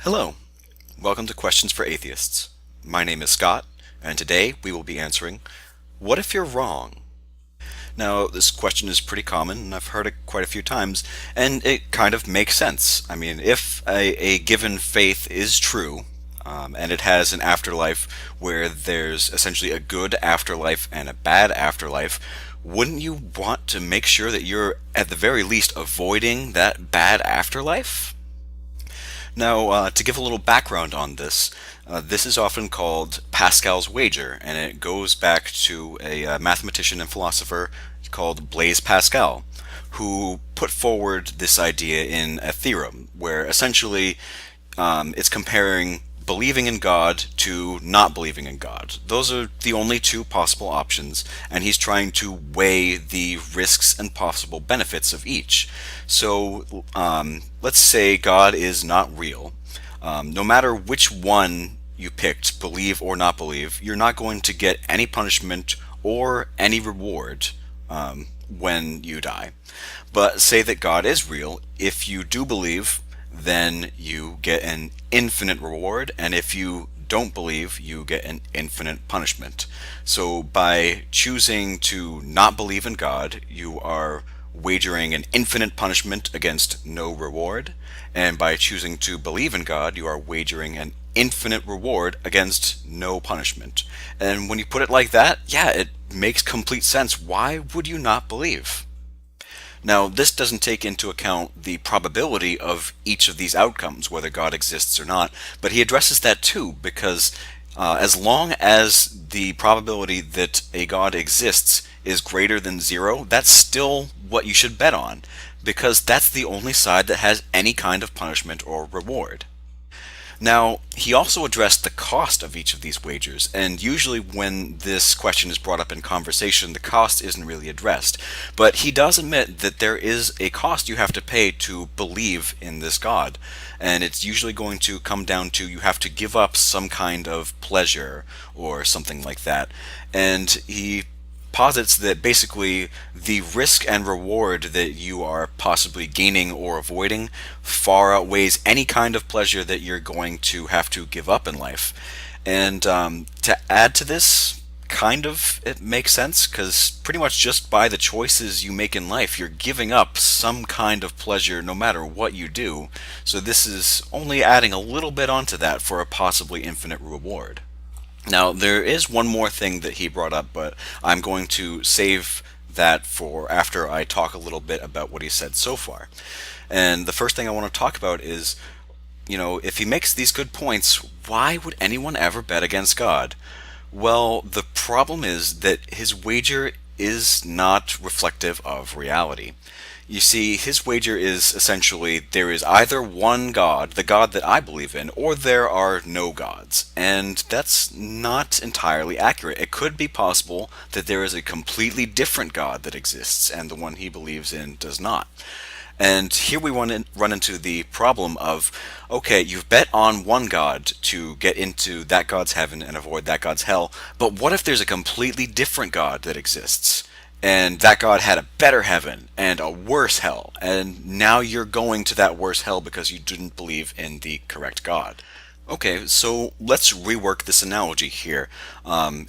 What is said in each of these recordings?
Hello, welcome to Questions for Atheists. My name is Scott, and today we will be answering, what if you're wrong? Now, this question is pretty common, and I've heard it quite a few times, and it kind of makes sense. I mean, if a given faith is true, and it has an afterlife where there's essentially a good afterlife and a bad afterlife, wouldn't you want to make sure that you're, at the very least, avoiding that bad afterlife? Now, to give a little background on this, this is often called Pascal's wager, and it goes back to a mathematician and philosopher called Blaise Pascal, who put forward this idea in a theorem, where essentially it's comparing believing in God to not believing in God. Those are the only two possible options, and he's trying to weigh the risks and possible benefits of each. So let's say God is not real. No matter which one you picked, believe or not believe, you're not going to get any punishment or any reward when you die. But say that God is real. If you do believe, then you get an infinite reward, and if you don't believe, you get an infinite punishment. So by choosing to not believe in God, you are wagering an infinite punishment against no reward, and by choosing to believe in God, you are wagering an infinite reward against no punishment. And when you put it like that, yeah, it makes complete sense. Why would you not believe? Now, this doesn't take into account the probability of each of these outcomes, whether God exists or not, but he addresses that too, because as long as the probability that a God exists is greater than zero, that's still what you should bet on, because that's the only side that has any kind of punishment or reward. Now, he also addressed the cost of each of these wagers, and usually when this question is brought up in conversation, the cost isn't really addressed. But he does admit that there is a cost you have to pay to believe in this God, and it's usually going to come down to you have to give up some kind of pleasure or something like that. And he posits that basically the risk and reward that you are possibly gaining or avoiding far outweighs any kind of pleasure that you're going to have to give up in life. And to add to this, kind of it makes sense, because pretty much just by the choices you make in life, you're giving up some kind of pleasure no matter what you do. So this is only adding a little bit onto that for a possibly infinite reward. Now, there is one more thing that he brought up, but I'm going to save that for after I talk a little bit about what he said so far. And the first thing I want to talk about is, if he makes these good points, why would anyone ever bet against God? Well, the problem is that his wager is not reflective of reality. You see, his wager is essentially there is either one God, the God that I believe in, or there are no gods. And that's not entirely accurate. It could be possible that there is a completely different God that exists, and the one he believes in does not. And here we want to run into the problem of, okay, you've bet on one God to get into that God's heaven and avoid that God's hell, but what if there's a completely different God that exists? And that God had a better heaven and a worse hell, and now you're going to that worse hell because you didn't believe in the correct God. Okay, so let's rework this analogy here.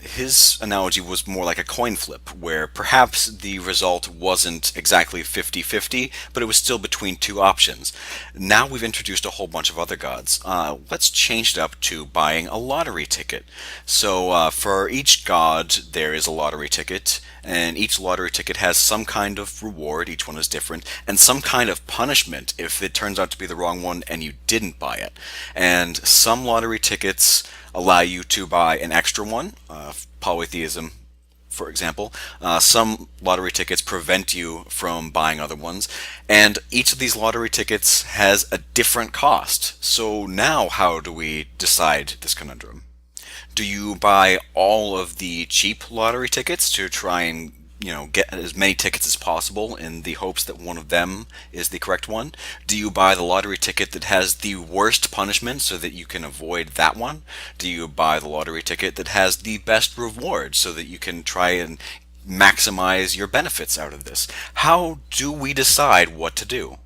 His analogy was more like a coin flip, where perhaps the result wasn't exactly 50-50, but it was still between two options. Now we've introduced a whole bunch of other gods. Let's change it up to buying a lottery ticket. So for each god, there is a lottery ticket, and each lottery ticket has some kind of reward, each one is different, and some kind of punishment if it turns out to be the wrong one and you didn't buy it. And some lottery tickets allow you to buy an extra one, polytheism, for example. Some lottery tickets prevent you from buying other ones, and each of these lottery tickets has a different cost. So now how do we decide this conundrum? Do you buy all of the cheap lottery tickets to try and get as many tickets as possible in the hopes that one of them is the correct one? Do you buy the lottery ticket that has the worst punishment so that you can avoid that one? Do you buy the lottery ticket that has the best reward so that you can try and maximize your benefits out of this? How do we decide what to do?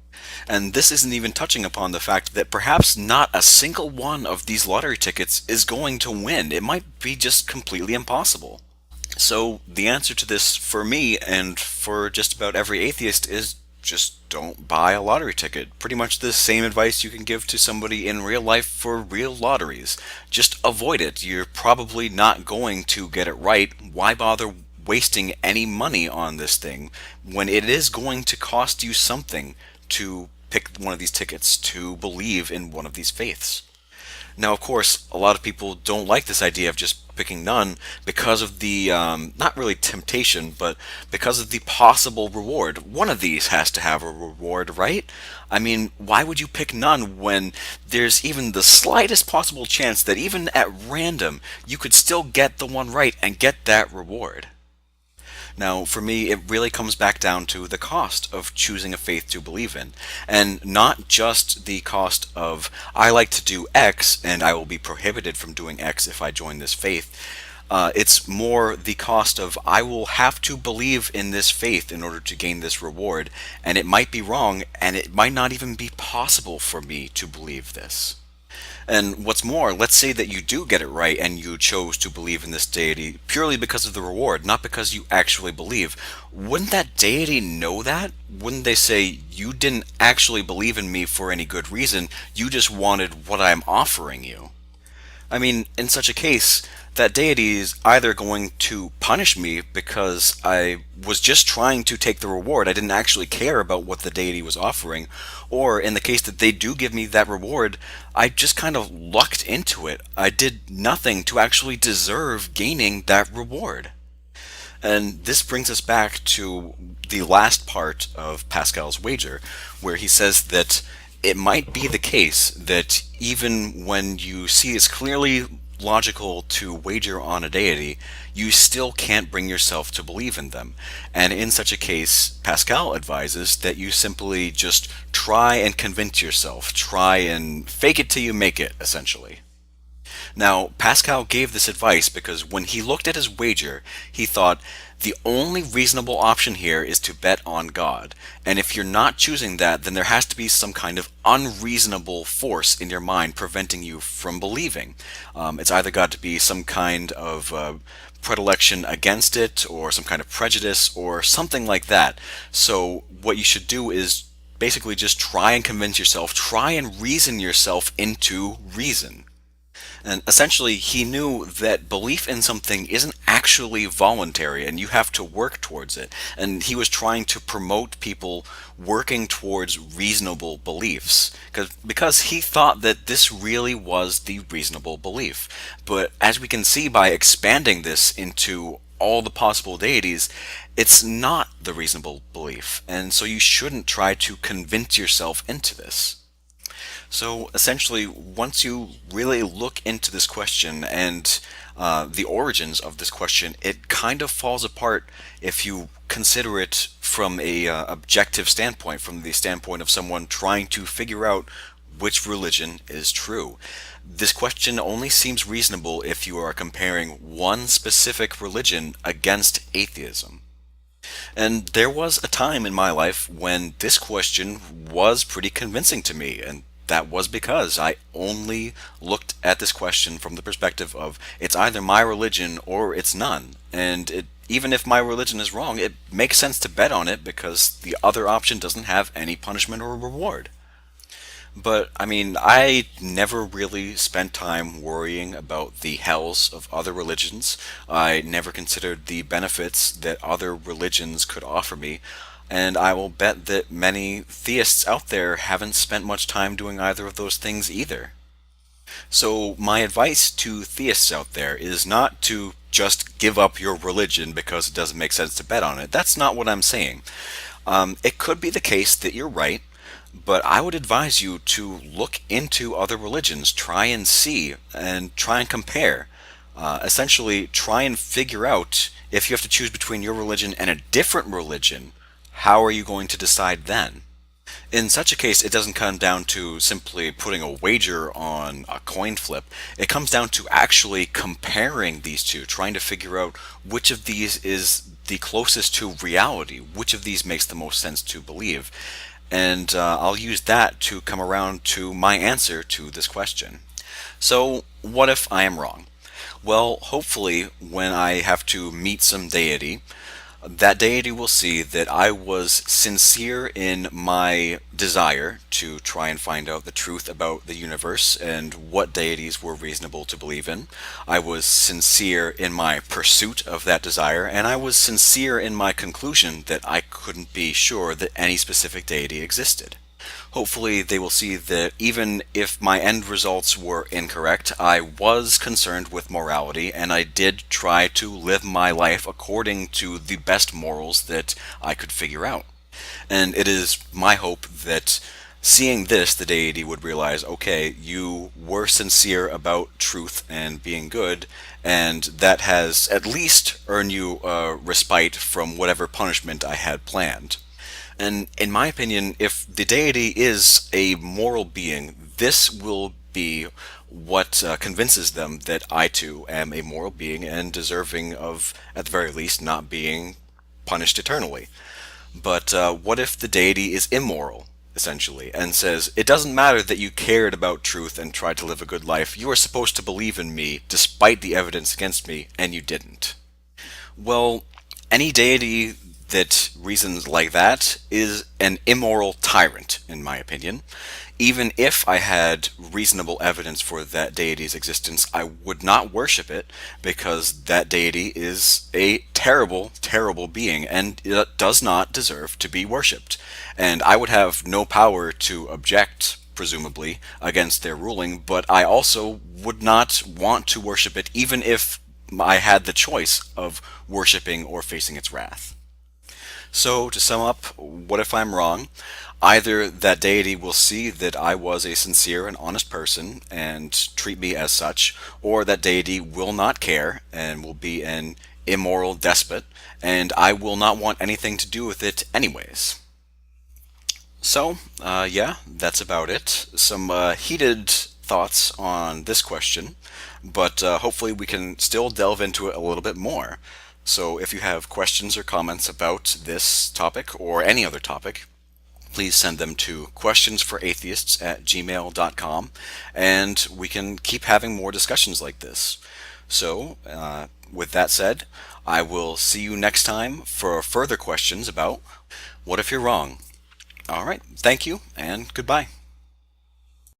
And this isn't even touching upon the fact that perhaps not a single one of these lottery tickets is going to win. It might be just completely impossible. So the answer to this for me and for just about every atheist is just don't buy a lottery ticket. Pretty much the same advice you can give to somebody in real life for real lotteries. Just avoid it. You're probably not going to get it right. Why bother wasting any money on this thing when it is going to cost you something to pick one of these tickets, to believe in one of these faiths? Now, of course, a lot of people don't like this idea of just picking none because of the, not really temptation, but because of the possible reward. One of these has to have a reward, right? I mean, why would you pick none when there's even the slightest possible chance that even at random you could still get the one right and get that reward? Now, for me, it really comes back down to the cost of choosing a faith to believe in. And not just the cost of, I like to do X and I will be prohibited from doing X if I join this faith. It's more the cost of, I will have to believe in this faith in order to gain this reward, and it might be wrong, and it might not even be possible for me to believe this. And what's more, let's say that you do get it right and you chose to believe in this deity purely because of the reward, not because you actually believe. Wouldn't that deity know that? Wouldn't they say, you didn't actually believe in me for any good reason, you just wanted what I'm offering you? I mean, in such a case, that deity is either going to punish me because I was just trying to take the reward, I didn't actually care about what the deity was offering, or in the case that they do give me that reward, I just kind of lucked into it. I did nothing to actually deserve gaining that reward. And this brings us back to the last part of Pascal's wager, where he says that it might be the case that even when you see it's clearly logical to wager on a deity, you still can't bring yourself to believe in them. And in such a case, Pascal advises that you simply just try and convince yourself, try and fake it till you make it, essentially. Now, Pascal gave this advice because when he looked at his wager, he thought, the only reasonable option here is to bet on God. And if you're not choosing that, then there has to be some kind of unreasonable force in your mind preventing you from believing. It's either got to be some kind of predilection against it, or some kind of prejudice, or something like that. So what you should do is basically just try and convince yourself, try and reason yourself into reason. And essentially, he knew that belief in something isn't actually voluntary and you have to work towards it. And he was trying to promote people working towards reasonable beliefs because he thought that this really was the reasonable belief. But as we can see by expanding this into all the possible deities, it's not the reasonable belief. And so you shouldn't try to convince yourself into this. So essentially, once you really look into this question and the origins of this question, it kind of falls apart if you consider it from a objective standpoint, from the standpoint of someone trying to figure out which religion is true. This question only seems reasonable if you are comparing one specific religion against atheism. And there was a time in my life when this question was pretty convincing to me, and that was because I only looked at this question from the perspective of it's either my religion or it's none. And even if my religion is wrong, it makes sense to bet on it because the other option doesn't have any punishment or reward. But, I mean, I never really spent time worrying about the hells of other religions. I never considered the benefits that other religions could offer me. And I will bet that many theists out there haven't spent much time doing either of those things either. So my advice to theists out there is not to just give up your religion because it doesn't make sense to bet on it. That's not what I'm saying. It could be the case that you're right, but I would advise you to look into other religions, try and see, and try and compare. Essentially, try and figure out if you have to choose between your religion and a different religion, how are you going to decide then? In such a case, it doesn't come down to simply putting a wager on a coin flip. It comes down to actually comparing these two, trying to figure out which of these is the closest to reality, which of these makes the most sense to believe. and I'll use that to come around to my answer to this question. So, what if I am wrong? Well, hopefully, when I have to meet some deity, that deity will see that I was sincere in my desire to try and find out the truth about the universe and what deities were reasonable to believe in. I was sincere in my pursuit of that desire, and I was sincere in my conclusion that I couldn't be sure that any specific deity existed. Hopefully, they will see that even if my end results were incorrect, I was concerned with morality and I did try to live my life according to the best morals that I could figure out. And it is my hope that seeing this, the deity would realize, okay, you were sincere about truth and being good, and that has at least earned you a respite from whatever punishment I had planned. And in my opinion, if the deity is a moral being, this will be what convinces them that I too am a moral being and deserving of, at the very least, not being punished eternally. But what if the deity is immoral, essentially, and says, it doesn't matter that you cared about truth and tried to live a good life, you are supposed to believe in me despite the evidence against me, and you didn't? Well, any deity that reasons like that is an immoral tyrant, in my opinion. Even if I had reasonable evidence for that deity's existence, I would not worship it because that deity is a terrible, terrible being and it does not deserve to be worshipped. And I would have no power to object, presumably, against their ruling, but I also would not want to worship it even if I had the choice of worshiping or facing its wrath. So, to sum up, what if I'm wrong? Either that deity will see that I was a sincere and honest person and treat me as such, or that deity will not care and will be an immoral despot, and I will not want anything to do with it anyways. So, yeah, that's about it. Some heated thoughts on this question, but hopefully we can still delve into it a little bit more. So if you have questions or comments about this topic or any other topic, please send them to questionsforatheists@gmail.com, and we can keep having more discussions like this. So, with that said, I will see you next time for further questions about what if you're wrong. All right, thank you, and goodbye.